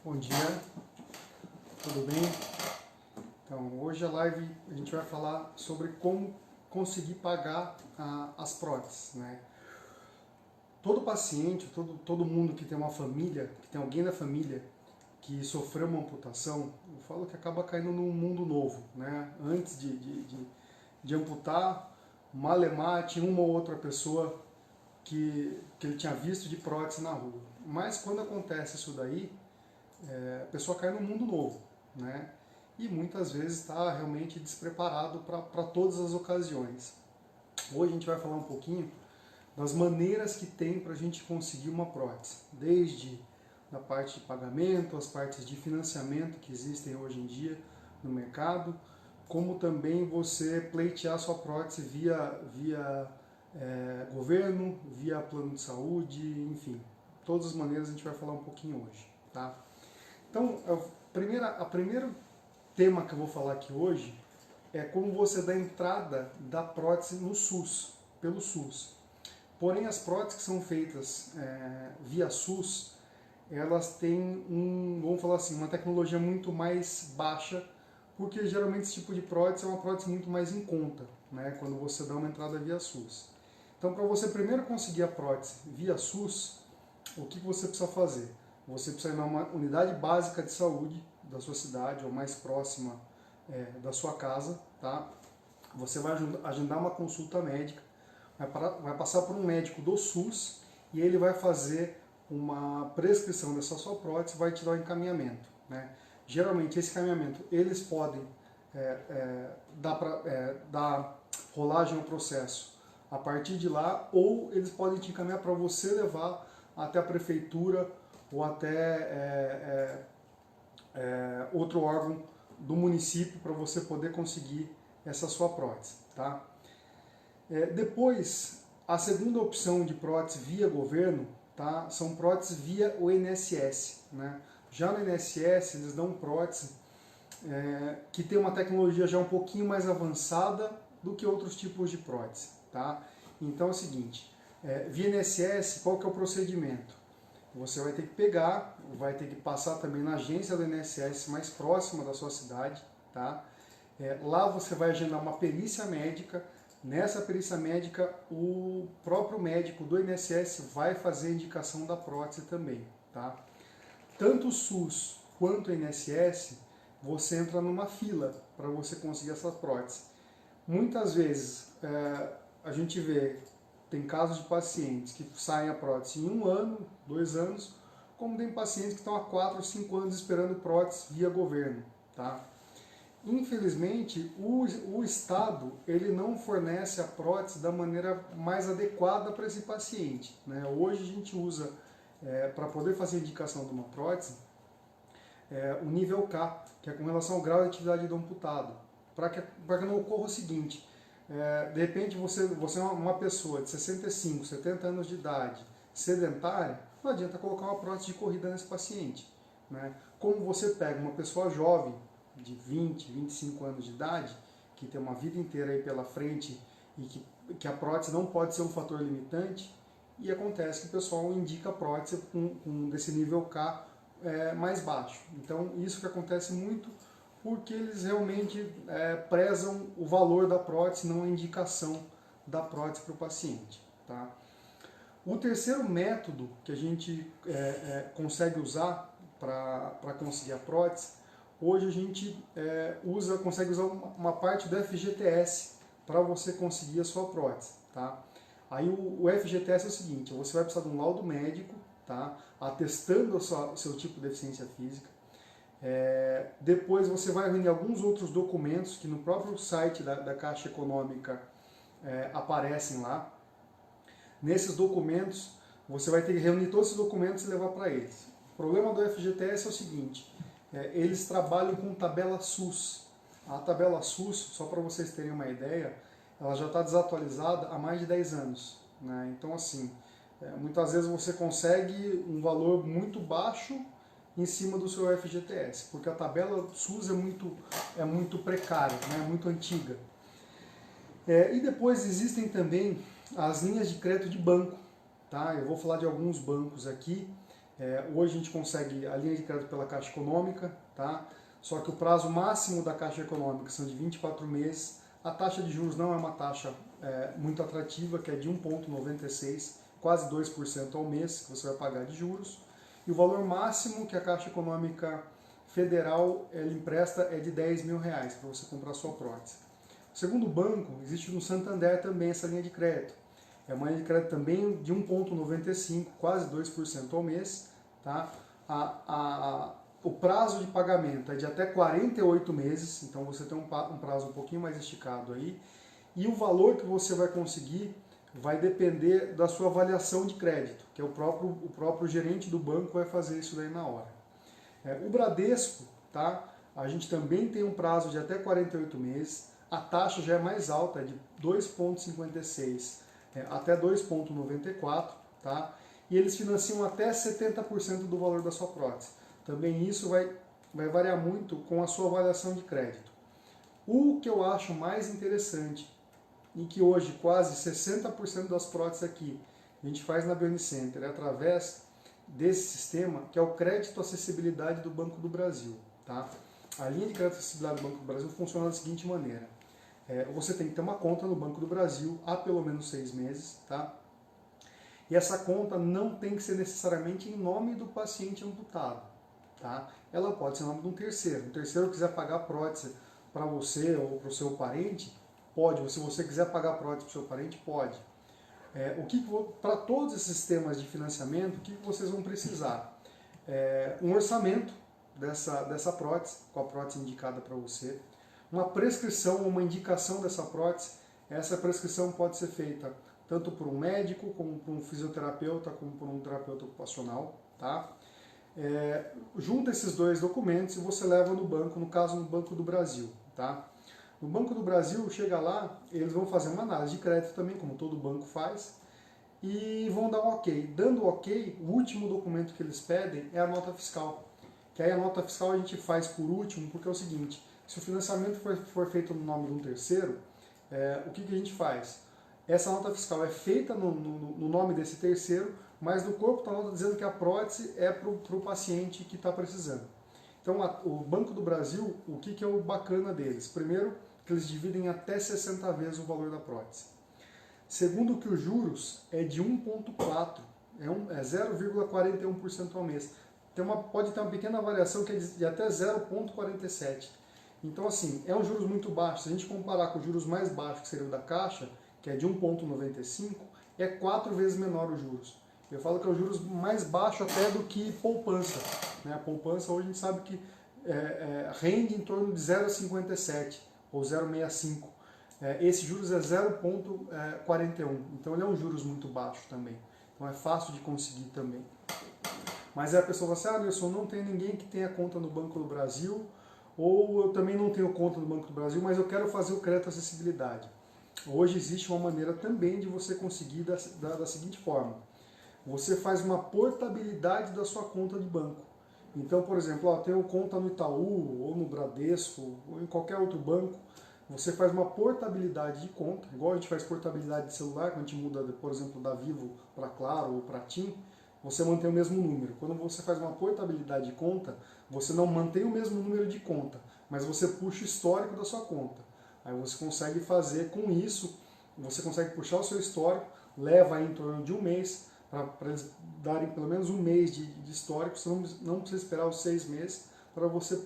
Bom dia, tudo bem? Então, hoje a live a gente vai falar sobre como conseguir pagar as próteses, né? Todo paciente, todo mundo que tem uma família, que tem alguém da família que sofreu uma amputação, eu falo que acaba caindo num mundo novo, né? Antes de amputar, malemar, tinha uma ou outra pessoa que ele tinha visto de prótese na rua. Mas quando acontece isso daí, a pessoa cai num mundo novo, né? E muitas vezes está realmente despreparado para todas as ocasiões. Hoje a gente vai falar um pouquinho das maneiras que tem para a gente conseguir uma prótese, desde a parte de pagamento, as partes de financiamento que existem hoje em dia no mercado, como também você pleitear sua prótese via governo, via plano de saúde, enfim. Todas as maneiras a gente vai falar um pouquinho hoje, tá? Então, a primeiro tema que eu vou falar aqui hoje é como você dá entrada da prótese no SUS, pelo SUS. Porém, as próteses que são feitas via SUS, elas têm vamos falar assim, uma tecnologia muito mais baixa, porque geralmente esse tipo de prótese é uma prótese muito mais em conta, né, quando você dá uma entrada via SUS. Então, para você primeiro conseguir a prótese via SUS, o que você precisa fazer? Você precisa ir numa unidade básica de saúde da sua cidade ou mais próxima da sua casa, tá? Você vai agendar uma consulta médica, vai passar por um médico do SUS e ele vai fazer uma prescrição dessa sua prótese, vai te dar um encaminhamento, né? Geralmente esse encaminhamento eles podem dar rolagem ao processo a partir de lá, ou eles podem te encaminhar para você levar até a prefeitura ou até outro órgão do município para você poder conseguir essa sua prótese, tá? Depois, a segunda opção de prótese via governo, tá? São próteses via o INSS, né? Já no INSS eles dão prótese que tem uma tecnologia já um pouquinho mais avançada do que outros tipos de prótese, tá? Então é o seguinte, via INSS, qual que é o procedimento? Você vai ter que pegar, vai ter que passar também na agência do INSS mais próxima da sua cidade, tá? Lá você vai agendar uma perícia médica. Nessa perícia médica, o próprio médico do INSS vai fazer a indicação da prótese também, tá? Tanto o SUS quanto o INSS, você entra numa fila para você conseguir essa prótese. Muitas vezes a gente vê, tem casos de pacientes que saem a prótese em 1 ano, 2 anos, como tem pacientes que estão há 4 ou 5 anos esperando prótese via governo, tá? Infelizmente, o Estado ele não fornece a prótese da maneira mais adequada para esse paciente, né? Hoje a gente usa, para poder fazer a indicação de uma prótese, o nível K, que é com relação ao grau de atividade do amputado, para que não ocorra o seguinte, de repente você é uma pessoa de 65, 70 anos de idade, sedentária, não adianta colocar uma prótese de corrida nesse paciente, né? Como você pega uma pessoa jovem, de 20, 25 anos de idade, que tem uma vida inteira aí pela frente e que a prótese não pode ser um fator limitante, e acontece que o pessoal indica a prótese desse nível K mais baixo. Então isso que acontece muito porque eles realmente prezam o valor da prótese, não a indicação da prótese para o paciente, tá? O terceiro método que a gente consegue usar para conseguir a prótese, hoje a gente consegue usar uma parte do FGTS para você conseguir a sua prótese, tá? Aí o FGTS é o seguinte, você vai precisar de um laudo médico, tá? Atestando o seu tipo de deficiência física. Depois você vai reunir alguns outros documentos que no próprio site da Caixa Econômica aparecem lá. Nesses documentos, você vai ter que reunir todos esses documentos e levar para eles. O problema do FGTS é o seguinte, eles trabalham com tabela SUS. A tabela SUS, só para vocês terem uma ideia, ela já está desatualizada há mais de 10 anos, né? Então, assim, muitas vezes você consegue um valor muito baixo em cima do seu FGTS, porque a tabela SUS é muito precária, né? Muito antiga. E depois existem também as linhas de crédito de banco, tá? Eu vou falar de alguns bancos aqui, Hoje a gente consegue a linha de crédito pela Caixa Econômica, tá? Só que o prazo máximo da Caixa Econômica são de 24 meses. A taxa de juros não é uma taxa muito atrativa, que é de 1,96, quase 2% ao mês que você vai pagar de juros. E o valor máximo que a Caixa Econômica Federal lhe empresta é de R$10.000 para você comprar sua prótese. Segundo o banco, existe no Santander também essa linha de crédito. É uma linha de crédito também de 1,95, quase 2% ao mês. Tá? O prazo de pagamento é de até 48 meses, então você tem um prazo um pouquinho mais esticado aí. E o valor que você vai conseguir vai depender da sua avaliação de crédito, que é o próprio gerente do banco vai fazer isso daí na hora. O Bradesco, tá? A gente também tem um prazo de até 48 meses, a taxa já é mais alta, é de 2,56 até 2,94, tá? E eles financiam até 70% do valor da sua prótese. Também isso vai variar muito com a sua avaliação de crédito. O que eu acho mais interessante, e que hoje quase 60% das próteses aqui a gente faz na Bionicenter, é através desse sistema, que é o crédito acessibilidade do Banco do Brasil. Tá? A linha de crédito acessibilidade do Banco do Brasil funciona da seguinte maneira. Você tem que ter uma conta no Banco do Brasil há pelo menos 6 meses, tá? E essa conta não tem que ser necessariamente em nome do paciente amputado, tá? Ela pode ser em nome de um terceiro. Um terceiro quiser pagar prótese para você ou para o seu parente, pode. Ou se você quiser pagar prótese para o seu parente, pode. Para todos esses sistemas de financiamento, o que vocês vão precisar? Um orçamento dessa prótese, com a prótese indicada para você, uma prescrição, uma indicação dessa prótese. Essa prescrição pode ser feita tanto por um médico, como por um fisioterapeuta, como por um terapeuta ocupacional. Tá? Junta esses dois documentos e você leva no banco, no caso no Banco do Brasil. Tá? No Banco do Brasil, chega lá, eles vão fazer uma análise de crédito também, como todo banco faz, e vão dar um ok. Dando ok, o último documento que eles pedem é a nota fiscal. Que aí a nota fiscal a gente faz por último, porque é o seguinte, se o financiamento for feito no nome de um terceiro, o que a gente faz? Essa nota fiscal é feita no nome desse terceiro, mas no corpo está a nota dizendo que a prótese é para o paciente que está precisando. Então, o Banco do Brasil, o que é o bacana deles? Primeiro, que eles dividem até 60 vezes o valor da prótese. Segundo, que os juros é de 1,4, é 0,41% ao mês. Pode ter uma pequena variação que é de até 0,47. Então, assim, é um juros muito baixo. Se a gente comparar com os juros mais baixos, que seria o da Caixa, que é de 1,95, é 4 vezes menor os juros. Eu falo que é o juros mais baixo até do que poupança. Né? A poupança hoje a gente sabe que rende em torno de 0,57 ou 0,65. Esse juros é 0,41. Então ele é um juros muito baixo também. Então é fácil de conseguir também. Mas aí a pessoa fala assim, Anderson, não tem ninguém que tenha conta no Banco do Brasil, ou eu também não tenho conta no Banco do Brasil, mas eu quero fazer o crédito acessibilidade. Hoje existe uma maneira também de você conseguir da seguinte forma. Você faz uma portabilidade da sua conta de banco. Então, por exemplo, eu tenho conta no Itaú, ou no Bradesco, ou em qualquer outro banco. Você faz uma portabilidade de conta, igual a gente faz portabilidade de celular, quando a gente muda, por exemplo, da Vivo para Claro ou para TIM, você mantém o mesmo número. Quando você faz uma portabilidade de conta, você não mantém o mesmo número de conta, mas você puxa o histórico da sua conta. Aí você consegue fazer com isso, você consegue puxar o seu histórico, leva aí em torno de um mês, para eles darem pelo menos um mês de histórico, você não precisa esperar os 6 meses para você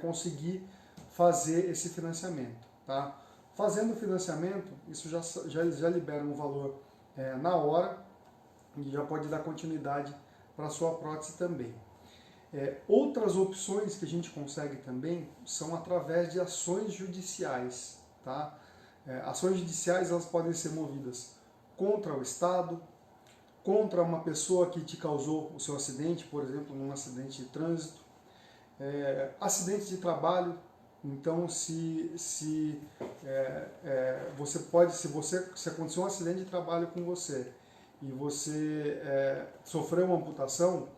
conseguir fazer esse financiamento. Tá? Fazendo o financiamento, isso já libera um valor na hora e já pode dar continuidade para a sua prótese também. Outras opções que a gente consegue também são através de ações judiciais. Tá? Ações judiciais elas podem ser movidas contra o Estado, contra uma pessoa que te causou o seu acidente, por exemplo, num acidente de trânsito, acidente de trabalho. Então, se aconteceu um acidente de trabalho com você e você sofreu uma amputação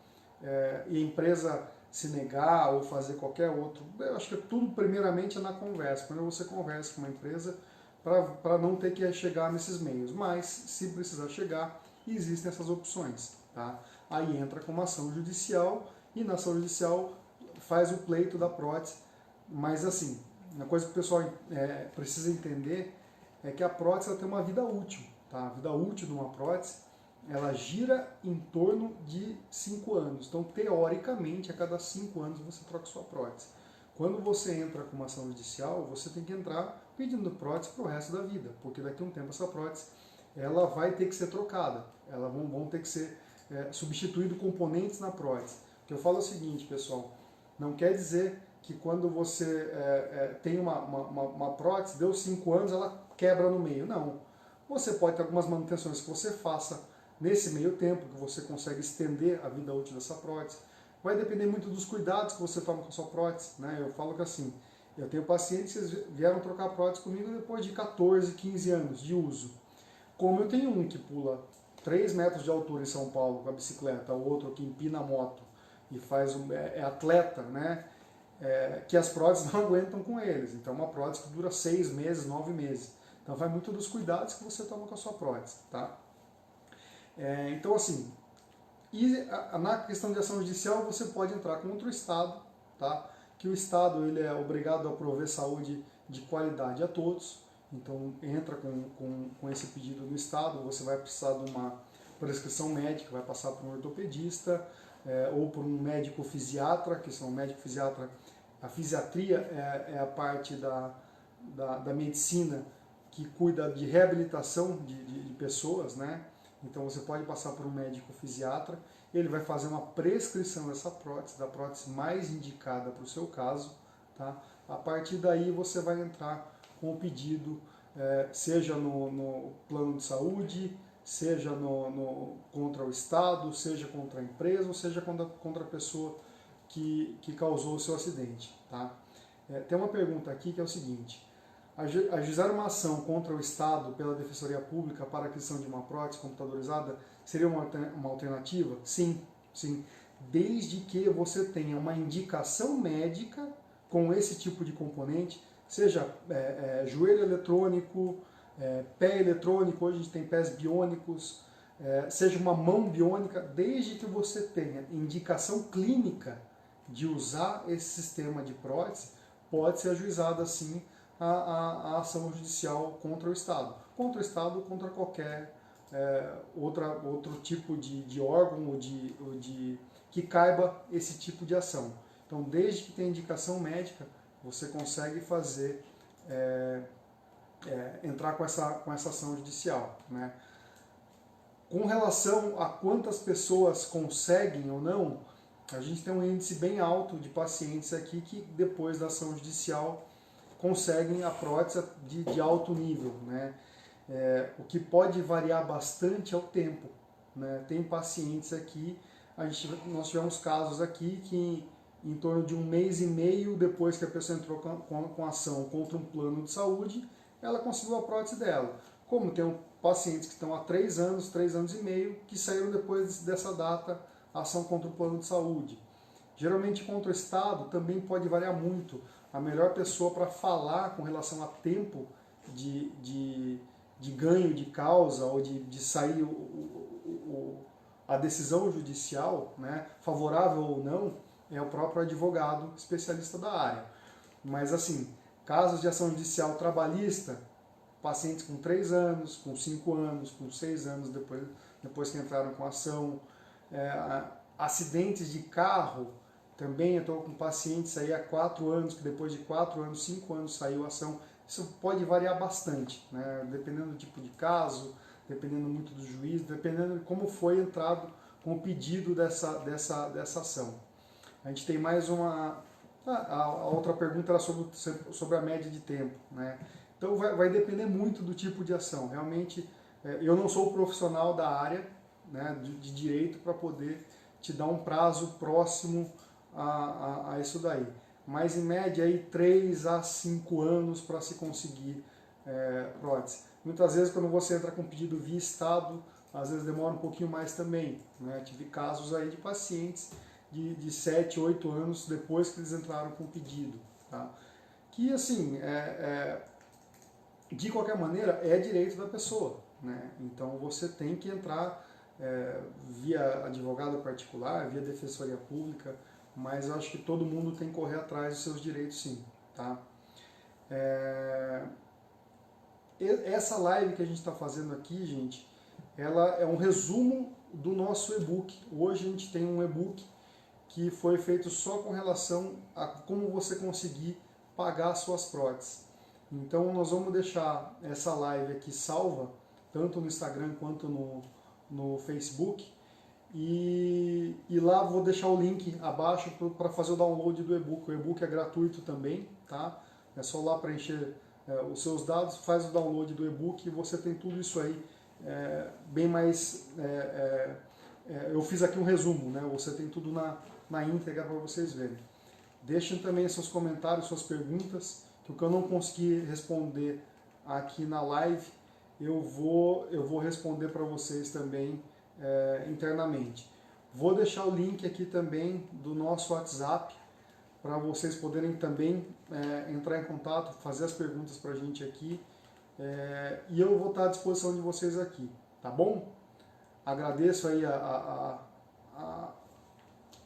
e a empresa se negar ou fazer qualquer outro, eu acho que tudo primeiramente é na conversa. Quando você conversa com uma empresa para não ter que chegar nesses meios, mas se precisar chegar, e existem essas opções. Tá? Aí entra com uma ação judicial e na ação judicial faz o pleito da prótese. Mas assim, uma coisa que o pessoal precisa entender é que a prótese ela tem uma vida útil. Tá? A vida útil de uma prótese ela gira em torno de 5 anos. Então, teoricamente, a cada 5 anos você troca sua prótese. Quando você entra com uma ação judicial, você tem que entrar pedindo prótese para o resto da vida, porque daqui a um tempo essa prótese ela vai ter que ser trocada, elas vão ter que ser substituídos componentes na prótese. O que eu falo é o seguinte, pessoal, não quer dizer que quando você tem uma prótese, deu 5 anos, ela quebra no meio. Não. Você pode ter algumas manutenções que você faça nesse meio tempo, que você consegue estender a vida útil dessa prótese. Vai depender muito dos cuidados que você toma com a sua prótese. Né? Eu falo que assim, eu tenho pacientes que vieram trocar prótese comigo depois de 14, 15 anos de uso. Como eu tenho um que pula 3 metros de altura em São Paulo com a bicicleta, o outro que empina a moto e é atleta, né? Que as próteses não aguentam com eles. Então é uma prótese que dura 6 meses, 9 meses. Então vai muito dos cuidados que você toma com a sua prótese. Tá? Então assim, na questão de ação judicial você pode entrar contra o Estado, tá? Que o Estado ele é obrigado a prover saúde de qualidade a todos. Então entra com esse pedido no Estado, você vai precisar de uma prescrição médica, vai passar por um ortopedista ou por um médico fisiatra, que são médico fisiatra. A fisiatria é a parte da medicina que cuida de reabilitação de pessoas, né? Então você pode passar por um médico fisiatra, ele vai fazer uma prescrição dessa prótese, da prótese mais indicada para o seu caso. Tá? A partir daí você vai entrar com o pedido, seja no plano de saúde, seja contra o Estado, seja contra a empresa, ou seja contra a pessoa que causou o seu acidente. Tá? Tem uma pergunta aqui que é o seguinte: ajuizar uma ação contra o Estado pela Defensoria Pública para a aquisição de uma prótese computadorizada seria uma alternativa? Sim, sim. Desde que você tenha uma indicação médica com esse tipo de componente, seja joelho eletrônico, pé eletrônico, hoje a gente tem pés biônicos, seja uma mão biônica, desde que você tenha indicação clínica de usar esse sistema de prótese, pode ser ajuizada sim a ação judicial contra o Estado. Contra o Estado ou contra qualquer outro tipo de órgão ou que caiba esse tipo de ação. Então, desde que tenha indicação médica, você consegue fazer, entrar com essa ação judicial. Né? Com relação a quantas pessoas conseguem ou não, a gente tem um índice bem alto de pacientes aqui que depois da ação judicial conseguem a prótese de alto nível. Né? O que pode variar bastante é o tempo. Né? Tem pacientes aqui, nós tivemos casos aqui que em torno de 1 mês e meio depois que a pessoa entrou com ação contra um plano de saúde, ela conseguiu a prótese dela. Como tem pacientes que estão há 3 anos, 3 anos e meio, que saíram depois dessa data a ação contra o plano de saúde. Geralmente contra o Estado também pode variar muito. A melhor pessoa para falar com relação a tempo de ganho de causa ou de sair a decisão judicial, né, favorável ou não, é o próprio advogado especialista da área. Mas assim, casos de ação judicial trabalhista, pacientes com 3 anos, com 5 anos, com 6 anos depois que entraram com ação, acidentes de carro, também eu estou com pacientes aí há 4 anos, que depois de 4 anos, 5 anos saiu a ação. Isso pode variar bastante, né? Dependendo do tipo de caso, dependendo muito do juiz, dependendo de como foi entrado com o pedido dessa ação. A gente tem mais uma... A outra pergunta era sobre a média de tempo. Né? Então vai depender muito do tipo de ação. Realmente, eu não sou profissional da área, né, de direito para poder te dar um prazo próximo a isso daí. Mas em média aí 3 a 5 anos para se conseguir prótese. Muitas vezes quando você entra com pedido via Estado, às vezes demora um pouquinho mais também. Né? Tive casos aí de pacientes de 7, 8 anos depois que eles entraram com o pedido. Tá? Que assim, de qualquer maneira, é direito da pessoa. Né? Então você tem que entrar via advogado particular, via defensoria pública, mas eu acho que todo mundo tem que correr atrás dos seus direitos sim, tá? Essa live que a gente está fazendo aqui, gente, ela é um resumo do nosso e-book. Hoje a gente tem um e-book que foi feito só com relação a como você conseguir pagar suas próteses. Então nós vamos deixar essa live aqui salva, tanto no Instagram quanto no Facebook, e lá vou deixar o link abaixo para fazer o download do e-book. O e-book é gratuito também, tá? É só lá preencher os seus dados, faz o download do e-book e você tem tudo isso aí bem mais... eu fiz aqui um resumo, né? Você tem tudo na íntegra para vocês verem. Deixem também seus comentários, suas perguntas, que o que eu não consegui responder aqui na live, eu vou responder para vocês também internamente. Vou deixar o link aqui também do nosso WhatsApp, para vocês poderem também entrar em contato, fazer as perguntas para a gente aqui, e eu vou estar à disposição de vocês aqui, tá bom? Agradeço aí a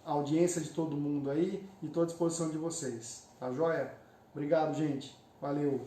audiência de todo mundo aí e estou à disposição de vocês, tá joia? Obrigado, gente. Valeu!